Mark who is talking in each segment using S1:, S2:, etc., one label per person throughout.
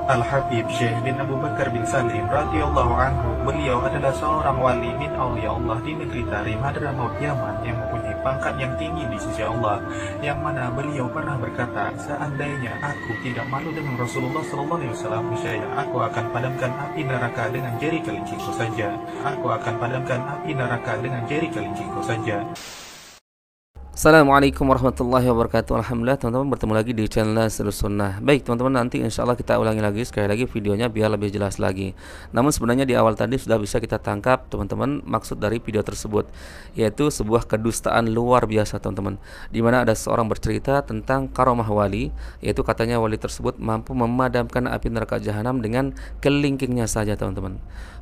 S1: Al-Habib Syekh bin Abu Bakar bin Salim radhiyallahu anhu, beliau adalah seorang wali min aulia Allah di negeri Tarim, Hadramaut, Yaman, yang mempunyai pangkat yang tinggi di sisi Allah, yang mana beliau pernah berkata, seandainya aku tidak malu dengan Rasulullah SAW, niscaya aku akan padamkan api neraka dengan jari kelinciku saja. Aku akan padamkan api neraka dengan jari kelinciku saja.
S2: Assalamualaikum warahmatullahi wabarakatuh. Alhamdulillah teman-teman, bertemu lagi di channel Seluruh Sunnah. Baik teman-teman, nanti insya Allah kita ulangi lagi sekali lagi videonya biar lebih jelas lagi. Namun sebenarnya di awal tadi sudah bisa kita tangkap teman-teman maksud dari video tersebut, yaitu sebuah kedustaan luar biasa teman-teman, dimana ada seorang bercerita tentang karomah wali, yaitu katanya wali tersebut mampu memadamkan api neraka jahanam dengan kelingkingnya saja teman-teman.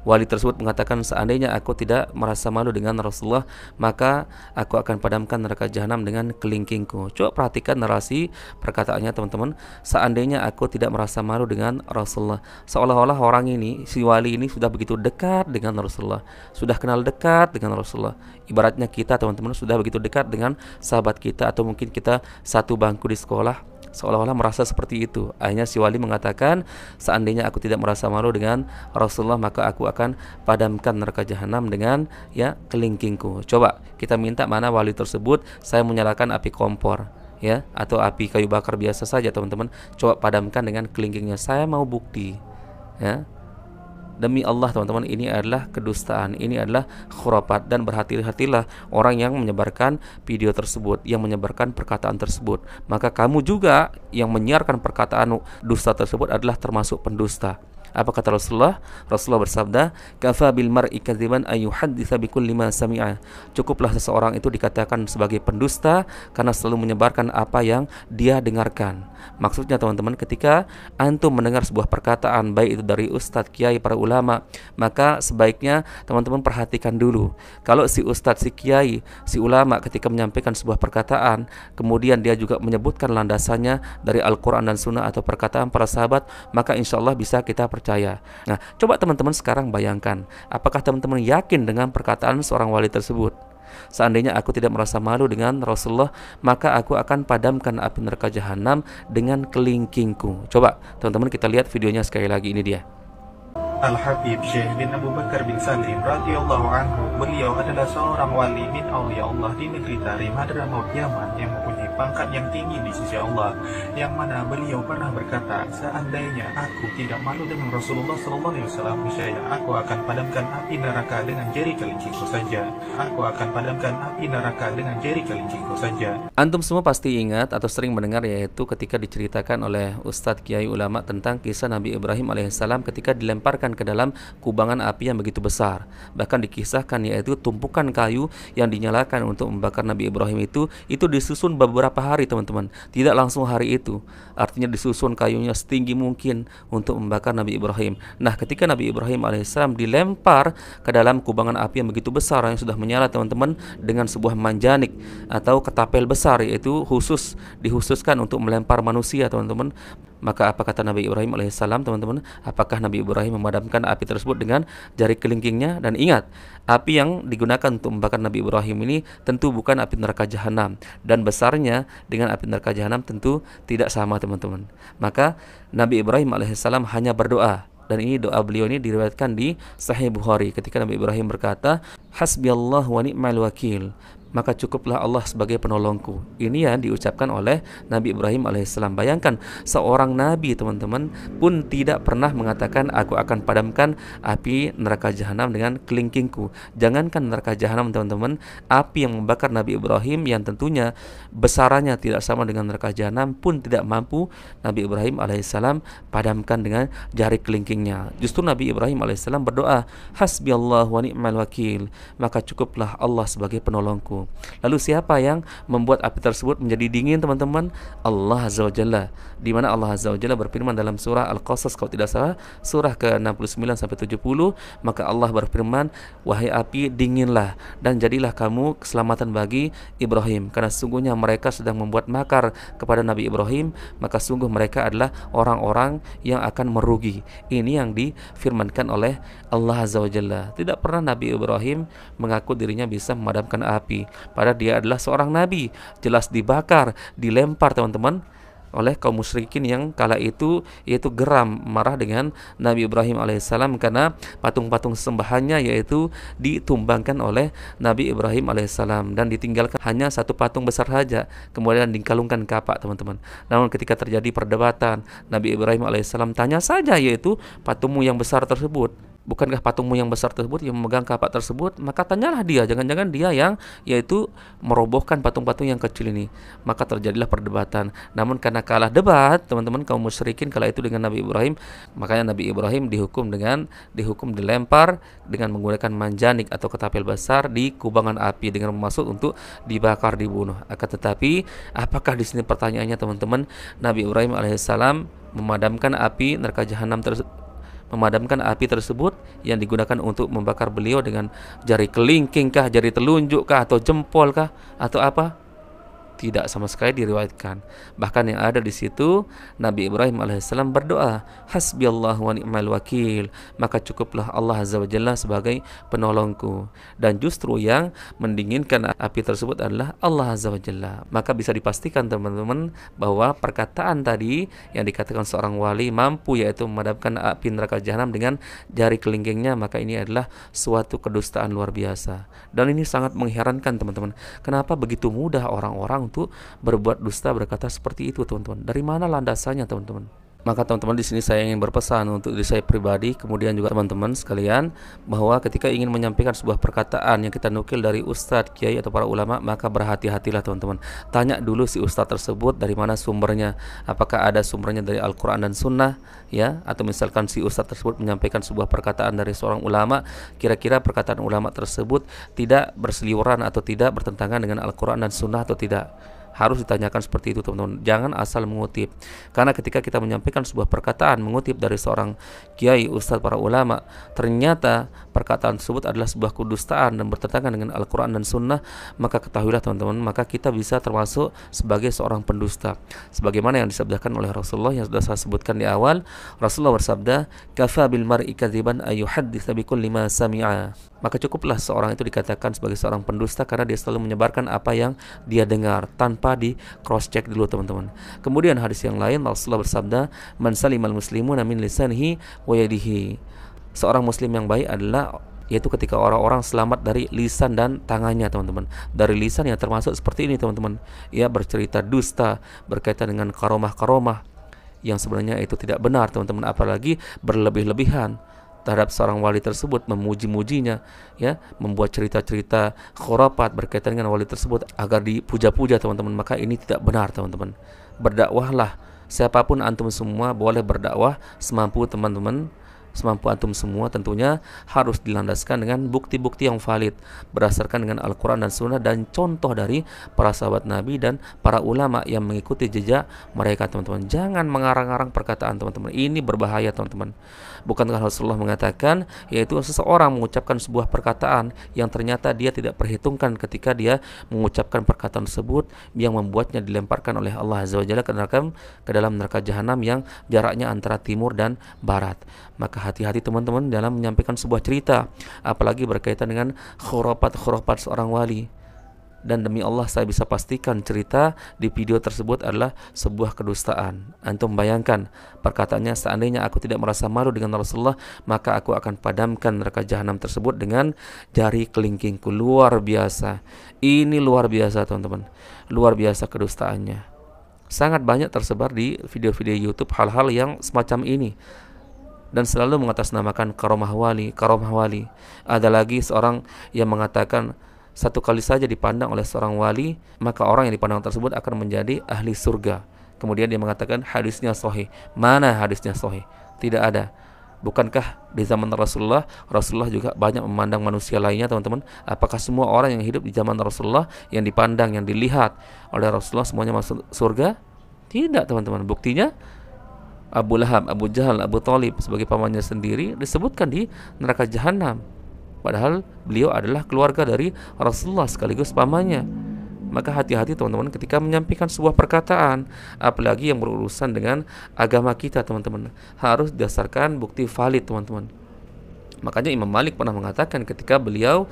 S2: Wali tersebut mengatakan, seandainya aku tidak merasa malu dengan Rasulullah, maka aku akan padamkan neraka jahanam dengan kelingkingku. Coba perhatikan narasi perkataannya teman-teman. Seandainya aku tidak merasa malu dengan Rasulullah, seolah-olah orang ini, si wali ini sudah begitu dekat dengan Rasulullah, sudah kenal dekat dengan Rasulullah. Ibaratnya kita teman-teman sudah begitu dekat dengan sahabat kita, atau mungkin kita satu bangku di sekolah, seolah-olah merasa seperti itu. Akhirnya si wali mengatakan, seandainya aku tidak merasa malu dengan Rasulullah, maka aku akan padamkan neraka jahanam dengan kelingkingku. Coba kita minta mana wali tersebut, saya menyalakan api kompor atau api kayu bakar biasa saja teman-teman, coba padamkan dengan kelingkingnya. Saya mau bukti Demi Allah teman-teman, ini adalah kedustaan, ini adalah khurafat, dan berhati-hatilah orang yang menyebarkan video tersebut, yang menyebarkan perkataan tersebut. Maka kamu juga yang menyiarkan perkataan dusta tersebut adalah termasuk pendusta. Apa kata Rasulullah? Rasulullah bersabda, "Kafa bil mar'i kadziban ay yuhadditsa bikulli ma sami'a." Cukuplah seseorang itu dikatakan sebagai pendusta karena selalu menyebarkan apa yang dia dengarkan. Maksudnya teman-teman, ketika antum mendengar sebuah perkataan, baik itu dari ustadz, kiai, para ulama, maka sebaiknya teman-teman perhatikan dulu. Kalau si ustadz, si kiai, si ulama ketika menyampaikan sebuah perkataan, kemudian dia juga menyebutkan landasannya dari Al-Quran dan Sunnah atau perkataan para sahabat, maka insya Allah bisa kita percaya. Nah, coba teman-teman sekarang bayangkan, apakah teman-teman yakin dengan perkataan seorang wali tersebut? Seandainya aku tidak merasa malu dengan Rasulullah, maka aku akan padamkan api neraka jahanam dengan kelingkingku. Coba teman-teman kita lihat videonya sekali lagi, ini dia.
S1: Al-Habib Syekh bin Abu Bakar bin Salim radhiyallahu anhu, beliau adalah seorang wali min aulia Allah di negeri Tarim, Hadramaut, Yaman, yang mempunyai pangkat yang tinggi di sisi Allah, yang mana beliau pernah berkata, seandainya aku tidak malu dengan Rasulullah SAW, niscaya aku akan padamkan api neraka dengan jari kelinciku saja. Aku akan padamkan api neraka dengan jari kelinciku saja.
S2: Antum semua pasti ingat atau sering mendengar, yaitu ketika diceritakan oleh Ustadz Kiai Ulama tentang kisah Nabi Ibrahim alaihissalam ketika dilemparkan ke dalam kubangan api yang begitu besar. Bahkan dikisahkan, yaitu tumpukan kayu yang dinyalakan untuk membakar Nabi Ibrahim itu disusun beberapa hari teman-teman, tidak langsung hari itu. Artinya disusun kayunya setinggi mungkin untuk membakar Nabi Ibrahim. Nah, ketika Nabi Ibrahim alaihissalam dilempar ke dalam kubangan api yang begitu besar yang sudah menyala teman-teman, dengan sebuah manjanik atau ketapel besar, yaitu dihususkan untuk melempar manusia teman-teman. Maka apa kata Nabi Ibrahim alaihissalam teman-teman? Apakah Nabi Ibrahim memadamkan api tersebut dengan jari kelingkingnya? Dan ingat, api yang digunakan untuk membakar Nabi Ibrahim ini tentu bukan api neraka jahanam, dan besarnya dengan api neraka jahanam tentu tidak sama teman-teman. Maka Nabi Ibrahim alaihissalam hanya berdoa, dan ini doa beliau ini diriwayatkan di Sahih Bukhari, ketika Nabi Ibrahim berkata, "Hasbiyallah wa ni'mal wakil." Maka cukuplah Allah sebagai penolongku. Ini yang diucapkan oleh Nabi Ibrahim alaihissalam. Bayangkan, seorang nabi teman-teman pun tidak pernah mengatakan, aku akan padamkan api neraka jahanam dengan kelingkingku. Jangankan neraka jahanam teman-teman, api yang membakar Nabi Ibrahim yang tentunya besarannya tidak sama dengan neraka jahanam pun tidak mampu Nabi Ibrahim alaihissalam padamkan dengan jari kelingkingnya. Justru Nabi Ibrahim alaihissalam berdoa, "Hasbiyallah wa ni'mal wakil." Maka cukuplah Allah sebagai penolongku. Lalu siapa yang membuat api tersebut menjadi dingin teman-teman? Allah Azza wa Jalla. Di mana Allah Azza wa Jalla berfirman dalam surah Al-Qasas kalau tidak salah, surah ke-69 sampai 70, maka Allah berfirman, "Wahai api, dinginlah dan jadilah kamu keselamatan bagi Ibrahim, karena sungguhnya mereka sedang membuat makar kepada Nabi Ibrahim, maka sungguh mereka adalah orang-orang yang akan merugi." Ini yang difirmankan oleh Allah Azza wa Jalla. Tidak pernah Nabi Ibrahim mengaku dirinya bisa memadamkan api, padahal dia adalah seorang nabi, jelas dibakar, dilempar teman-teman oleh kaum musyrikin yang kala itu yaitu geram marah dengan Nabi Ibrahim alaihissalam karena patung-patung sembahannya yaitu ditumbangkan oleh Nabi Ibrahim alaihissalam dan ditinggalkan hanya satu patung besar saja, kemudian dikalungkan kapak teman-teman. Namun ketika terjadi perdebatan, Nabi Ibrahim alaihissalam tanya saja yaitu patungmu yang besar tersebut, bukankah patungmu yang besar tersebut yang memegang kapak tersebut? Maka tanyalah dia, jangan-jangan dia yang yaitu merobohkan patung-patung yang kecil ini. Maka terjadilah perdebatan. Namun karena kalah debat, teman-teman, kaum musyrikin kala itu dengan Nabi Ibrahim, makanya Nabi Ibrahim dihukum dilempar dengan menggunakan manjanik atau ketapel besar di kubangan api dengan bermaksud untuk dibakar, dibunuh. Akan tetapi, apakah di sini pertanyaannya teman-teman, Nabi Ibrahim alaihissalam memadamkan api neraka jahanam tersebut yang digunakan untuk membakar beliau dengan jari kelingking kah, jari telunjuk kah, atau jempol kah, atau apa? Tidak sama sekali diriwayatkan. Bahkan yang ada di situ Nabi Ibrahim alaihissalam berdoa, hasbiyallahu wa ni'mal wakil, maka cukuplah Allah azza wa jalla sebagai penolongku. Dan justru yang mendinginkan api tersebut adalah Allah azza wa jalla. Maka bisa dipastikan teman-teman bahwa perkataan tadi yang dikatakan seorang wali mampu yaitu memadamkan api neraka jahanam dengan jari kelingkingnya, maka ini adalah suatu kedustaan luar biasa. Dan ini sangat mengherankan teman-teman. Kenapa begitu mudah orang-orang untuk berbuat dusta, berkata seperti itu teman-teman? Dari mana landasannya teman-teman? Maka teman-teman di sini saya ingin berpesan untuk diri saya pribadi, kemudian juga teman-teman sekalian, bahwa ketika ingin menyampaikan sebuah perkataan yang kita nukil dari ustadz, kiai atau para ulama, maka berhati-hatilah teman-teman. Tanya dulu si ustadz tersebut dari mana sumbernya. Apakah ada sumbernya dari Al-Quran dan Sunnah, ya? Atau misalkan si ustadz tersebut menyampaikan sebuah perkataan dari seorang ulama, kira-kira perkataan ulama tersebut tidak berseliweran atau tidak bertentangan dengan Al-Quran dan Sunnah atau tidak? Harus ditanyakan seperti itu teman-teman. Jangan asal mengutip. Karena ketika kita menyampaikan sebuah perkataan mengutip dari seorang kiai, ustadz, para ulama, ternyata perkataan tersebut adalah sebuah kedustaan dan bertentangan dengan Al-Quran dan Sunnah, maka ketahuilah teman-teman, maka kita bisa termasuk sebagai seorang pendusta. Sebagaimana yang disabdakan oleh Rasulullah yang sudah saya sebutkan di awal, Rasulullah bersabda, kafa bil mar'i kadziban ayyuhadditsa bikulli ma sami'a. Maka cukuplah seorang itu dikatakan sebagai seorang pendusta karena dia selalu menyebarkan apa yang dia dengar tanpa di cross check dulu teman-teman. Kemudian hadis yang lain Rasulullah bersabda, man salimal muslimuna min lisanihi wa yadihi. Seorang muslim yang baik adalah yaitu ketika orang-orang selamat dari lisan dan tangannya teman-teman. Dari lisan yang termasuk seperti ini teman-teman, ya, bercerita dusta berkaitan dengan karomah-karomah yang sebenarnya itu tidak benar teman-teman, apalagi berlebih-lebihan terhadap seorang wali tersebut, memuji-mujinya, ya, membuat cerita-cerita khurafat berkaitan dengan wali tersebut agar dipuja-puja teman-teman, maka ini tidak benar teman-teman. Berdakwahlah, siapapun antum semua boleh berdakwah semampu teman-teman, semampu antum semua, tentunya harus dilandaskan dengan bukti-bukti yang valid berdasarkan dengan Al-Quran dan Sunnah dan contoh dari para sahabat Nabi dan para ulama yang mengikuti jejak mereka teman-teman. Jangan mengarang-arang perkataan teman-teman, ini berbahaya teman-teman. Bukankah Rasulullah mengatakan yaitu seseorang mengucapkan sebuah perkataan yang ternyata dia tidak perhitungkan ketika dia mengucapkan perkataan tersebut yang membuatnya dilemparkan oleh Allah Azza wa Jalla ke dalam neraka jahanam yang jaraknya antara timur dan barat. Maka hati-hati teman-teman dalam menyampaikan sebuah cerita, apalagi berkaitan dengan khurafat seorang wali. Dan demi Allah saya bisa pastikan cerita di video tersebut adalah sebuah kedustaan. Antum bayangkan perkataannya, seandainya aku tidak merasa malu dengan Rasulullah, maka aku akan padamkan neraka jahanam tersebut dengan jari kelingkingku. Luar biasa. Ini luar biasa teman-teman. Luar biasa kedustaannya. Sangat banyak tersebar di video-video YouTube hal-hal yang semacam ini. Dan selalu mengatasnamakan karomah wali. Ada lagi seorang yang mengatakan satu kali saja dipandang oleh seorang wali, maka orang yang dipandang tersebut akan menjadi ahli surga. Kemudian dia mengatakan hadisnya sahih. Mana hadisnya sahih? Tidak ada. Bukankah di zaman Rasulullah juga banyak memandang manusia lainnya teman-teman? Apakah semua orang yang hidup di zaman Rasulullah yang dipandang, yang dilihat oleh Rasulullah semuanya masuk surga? Tidak teman-teman. Buktinya Abu Lahab, Abu Jahal, Abu Thalib sebagai pamannya sendiri disebutkan di neraka jahanam. Padahal beliau adalah keluarga dari Rasulullah sekaligus pamannya. Maka hati-hati teman-teman ketika menyampaikan sebuah perkataan, apalagi yang berurusan dengan agama kita teman-teman. Harus didasarkan bukti valid teman-teman. Makanya Imam Malik pernah mengatakan ketika beliau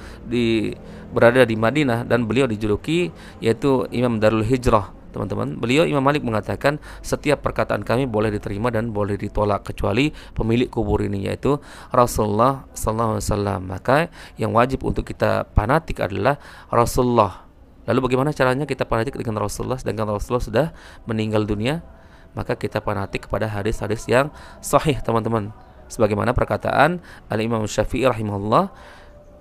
S2: berada di Madinah dan beliau dijuluki yaitu Imam Darul Hijrah, teman-teman. Beliau Imam Malik mengatakan setiap perkataan kami boleh diterima dan boleh ditolak kecuali pemilik kubur ini, yaitu Rasulullah sallallahu alaihi wasallam. Maka yang wajib untuk kita fanatik adalah Rasulullah. Lalu bagaimana caranya kita fanatik dengan Rasulullah sedangkan Rasulullah sudah meninggal dunia? Maka kita fanatik kepada hadis-hadis yang sahih, teman-teman. Sebagaimana perkataan Al-Imam Syafi'i rahimahullah,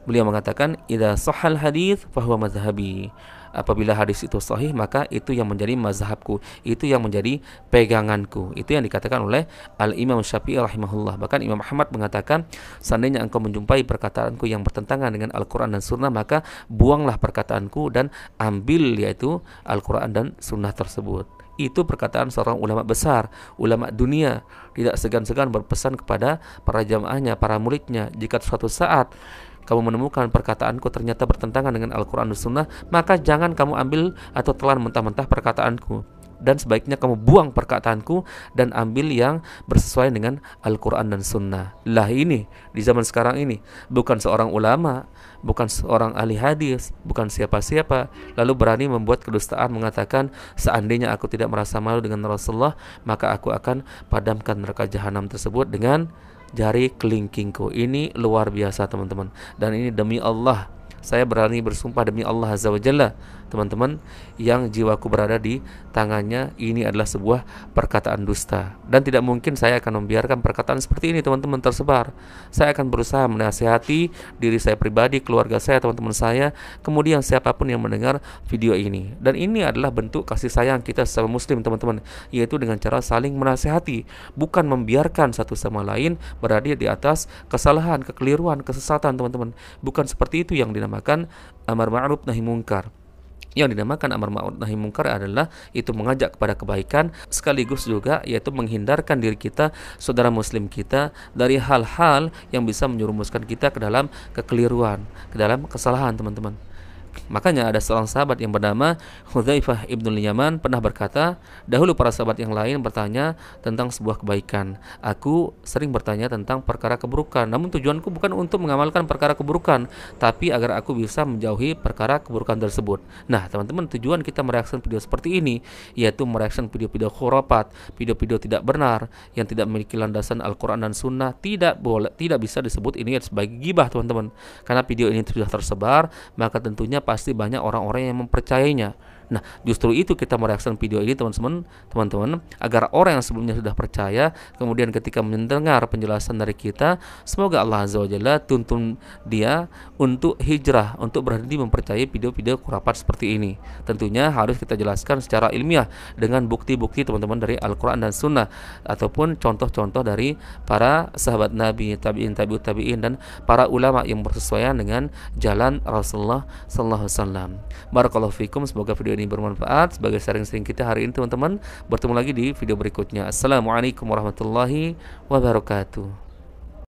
S2: beliau mengatakan idza sahhal hadits fahuwa mazhabi. Apabila hadis itu sahih, maka itu yang menjadi mazhabku, itu yang menjadi peganganku. Itu yang dikatakan oleh Al-Imam Syafi'i rahimahullah. Bahkan Imam Ahmad mengatakan, seandainya engkau menjumpai perkataanku yang bertentangan dengan Al-Quran dan Sunnah, maka buanglah perkataanku dan ambil yaitu Al-Quran dan Sunnah tersebut. Itu perkataan seorang ulama besar, ulama dunia, tidak segan-segan berpesan kepada para jamaahnya, para muridnya, jika suatu saat kamu menemukan perkataanku ternyata bertentangan dengan Al-Quran dan Sunnah, maka jangan kamu ambil atau telan mentah-mentah perkataanku, dan sebaiknya kamu buang perkataanku dan ambil yang bersesuaian dengan Al-Quran dan Sunnah. Lah ini, di zaman sekarang ini, bukan seorang ulama, bukan seorang ahli hadis, bukan siapa-siapa, lalu berani membuat kedustaan mengatakan, seandainya aku tidak merasa malu dengan Rasulullah, maka aku akan padamkan neraka jahanam tersebut dengan jari kelingkingku. Ini luar biasa, teman-teman. Dan ini demi Allah, saya berani bersumpah demi Allah Azza wa Jalla, teman-teman, yang jiwaku berada di tangannya, ini adalah sebuah perkataan dusta. Dan tidak mungkin saya akan membiarkan perkataan seperti ini, teman-teman, tersebar. Saya akan berusaha menasihati diri saya pribadi, keluarga saya, teman-teman saya, kemudian siapapun yang mendengar video ini. Dan ini adalah bentuk kasih sayang kita sesama muslim, teman-teman, yaitu dengan cara saling menasihati, bukan membiarkan satu sama lain berada di atas kesalahan, kekeliruan, kesesatan, teman-teman. Bukan seperti itu yang dinamakan amar ma'ruf nahi mungkar. Yang dinamakan amar ma'ruf nahi mungkar adalah itu mengajak kepada kebaikan, sekaligus juga yaitu menghindarkan diri kita, saudara muslim kita, dari hal-hal yang bisa menjerumuskan kita ke dalam kekeliruan, ke dalam kesalahan, teman-teman. Makanya ada seorang sahabat yang bernama Hudzaifah ibnul Yaman pernah berkata, dahulu para sahabat yang lain bertanya tentang sebuah kebaikan, aku sering bertanya tentang perkara keburukan, namun tujuanku bukan untuk mengamalkan perkara keburukan, tapi agar aku bisa menjauhi perkara keburukan tersebut. Nah, teman-teman, tujuan kita mereaksi video seperti ini yaitu mereaksi video-video khurafat, video-video tidak benar yang tidak memiliki landasan Al-Quran dan Sunnah. Tidak bisa disebut ini sebagai gibah, teman-teman, karena video ini sudah tersebar, maka tentunya pasti banyak orang-orang yang mempercayainya. Nah, justru itu kita mereaksikan video ini, teman-teman, agar orang yang sebelumnya sudah percaya, kemudian ketika mendengar penjelasan dari kita, semoga Allah Azza wa Jalla tuntun dia untuk hijrah, untuk berhenti mempercayai video-video khurafat seperti ini. Tentunya harus kita jelaskan secara ilmiah dengan bukti-bukti, teman-teman, dari Al-Quran dan Sunnah, ataupun contoh-contoh dari para sahabat Nabi, tabi'in, tabi'ut tabi'in, dan para ulama yang bersesuaian dengan jalan Rasulullah sallallahu alaihi wasallam. Barakallahu fikum, semoga video ini bermanfaat sebagai sharing-sharing kita hari ini, teman-teman. Bertemu lagi di video berikutnya. Assalamualaikum warahmatullahi wabarakatuh.